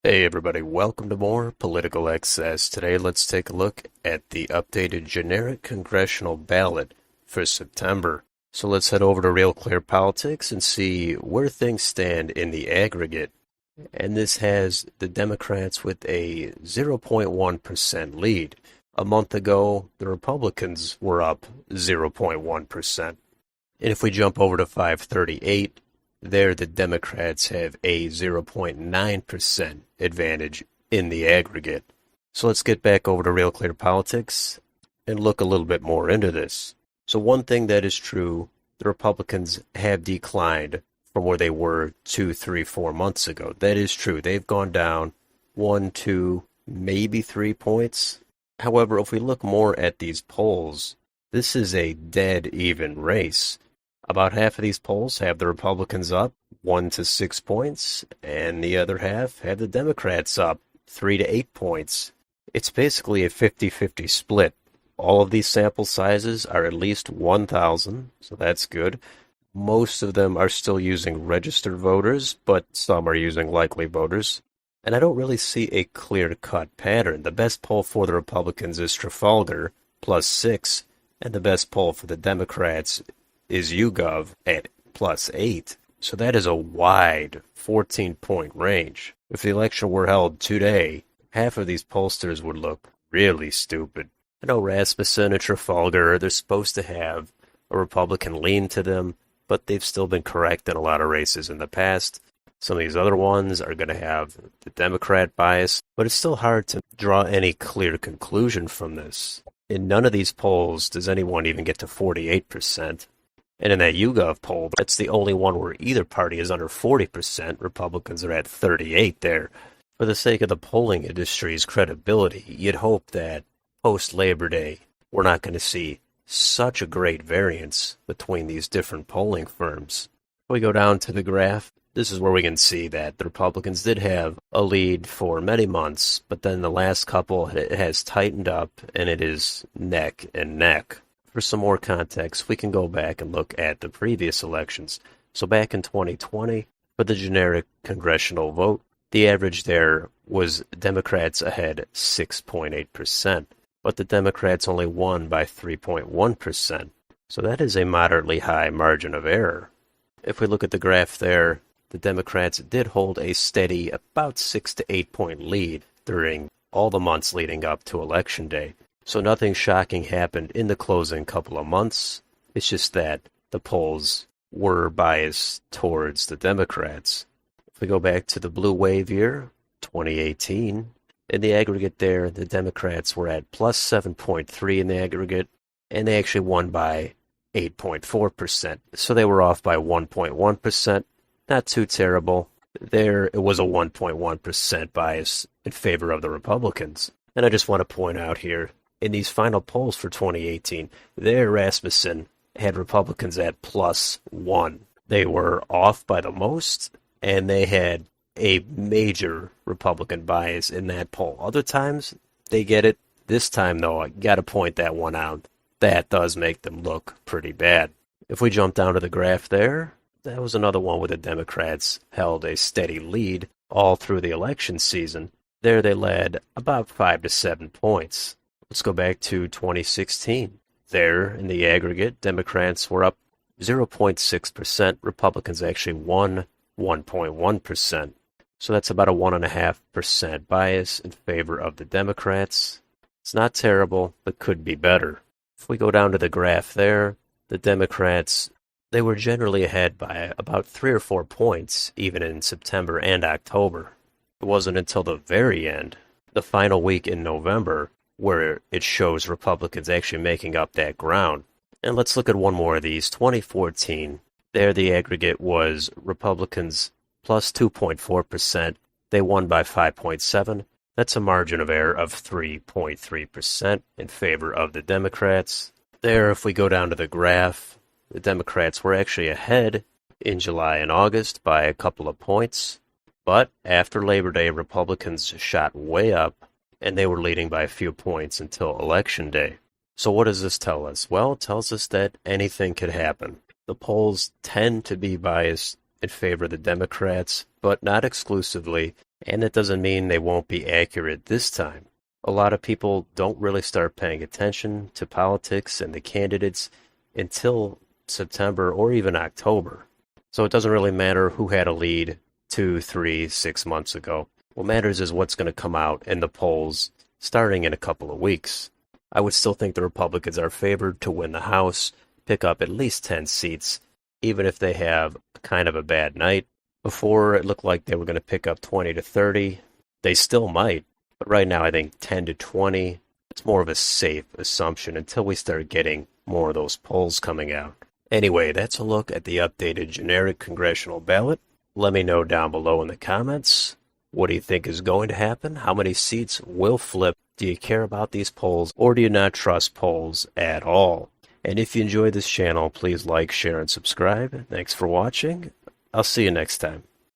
Hey everybody, welcome to more Political Excess. Today let's take a look at the updated generic congressional ballot for September. So let's head over to Real Clear Politics and see where things stand in the aggregate. And this has the Democrats with a 0.1% lead. A month ago, the Republicans were up 0.1%. And if we jump over to 538, there the Democrats have a 0.9% advantage in the aggregate. So let's get back over to Real Clear Politics and look a little bit more into this. So one thing that is true, the Republicans have declined from where they were 2, 3, 4 months ago. That is true. They've gone down 1, 2, maybe 3 points. However, if we look more at these polls, this is a dead even race. About half of these polls have the Republicans up 1 to 6 points, and the other half have the Democrats up 3 to 8 points. It's basically a 50-50 split. All of these sample sizes are at least 1,000, so that's good. Most of them are still using registered voters, but some are using likely voters. And I don't really see a clear-cut pattern. The best poll for the Republicans is Trafalgar, +6, and the best poll for the Democrats is YouGov at +8. So that is a wide 14-point range. If the election were held today, half of these pollsters would look really stupid. I know Rasmussen and Trafalgar, they're supposed to have a Republican lean to them, but they've still been correct in a lot of races in the past. Some of these other ones are going to have the Democrat bias, but it's still hard to draw any clear conclusion from this. In none of these polls does anyone even get to 48%. And in that YouGov poll, that's the only one where either party is under 40%. Republicans are at 38 there. For the sake of the polling industry's credibility, you'd hope that post-Labor Day, we're not going to see such a great variance between these different polling firms. If we go down to the graph, this is where we can see that the Republicans did have a lead for many months, but then the last couple, it has tightened up, and it is neck and neck. For some more context, we can go back and look at the previous elections. So back in 2020, for the generic congressional vote, the average there was Democrats ahead 6.8%, but the Democrats only won by 3.1%. So that is a moderately high margin of error. If we look at the graph there, the Democrats did hold a steady about 6 to 8 point lead during all the months leading up to Election Day. So nothing shocking happened in the closing couple of months. It's just that the polls were biased towards the Democrats. If we go back to the blue wave year, 2018, in the aggregate there, the Democrats were at +7.3 in the aggregate, and they actually won by 8.4%. So they were off by 1.1%. Not too terrible. There, it was a 1.1% bias in favor of the Republicans. And I just want to point out here, in these final polls for 2018, there Rasmussen had Republicans at +1. They were off by the most, and they had a major Republican bias in that poll. Other times, they get it. This time, though, I got to point that one out. That does make them look pretty bad. If we jump down to the graph there, that was another one where the Democrats held a steady lead all through the election season. There they led about 5 to 7 points. Let's go back to 2016. There, in the aggregate, Democrats were up 0.6%. Republicans actually won 1.1%. So that's about a 1.5% bias in favor of the Democrats. It's not terrible, but could be better. If we go down to the graph there, the Democrats, they were generally ahead by about 3 or 4 points, even in September and October. It wasn't until the very end, the final week in November, where it shows Republicans actually making up that ground. And let's look at one more of these. 2014, there the aggregate was Republicans plus 2.4%. They won by 5.7. That's a margin of error of 3.3% in favor of the Democrats. There, if we go down to the graph, the Democrats were actually ahead in July and August by a couple of points. But after Labor Day, Republicans shot way up, and they were leading by a few points until Election Day. So what does this tell us? Well, it tells us that anything could happen. The polls tend to be biased in favor of the Democrats, but not exclusively. And that doesn't mean they won't be accurate this time. A lot of people don't really start paying attention to politics and the candidates until September or even October. So it doesn't really matter who had a lead 2, 3, 6 months ago. What matters is what's going to come out in the polls starting in a couple of weeks. I would still think the Republicans are favored to win the House, pick up at least 10 seats, even if they have kind of a bad night. Before, it looked like they were going to pick up 20 to 30. They still might, but right now I think 10 to 20. It's more of a safe assumption until we start getting more of those polls coming out. Anyway, that's a look at the updated generic congressional ballot. Let me know down below in the comments. What do you think is going to happen? How many seats will flip? Do you care about these polls, or do you not trust polls at all? And if you enjoyed this channel, please like, share, and subscribe. Thanks for watching. I'll see you next time.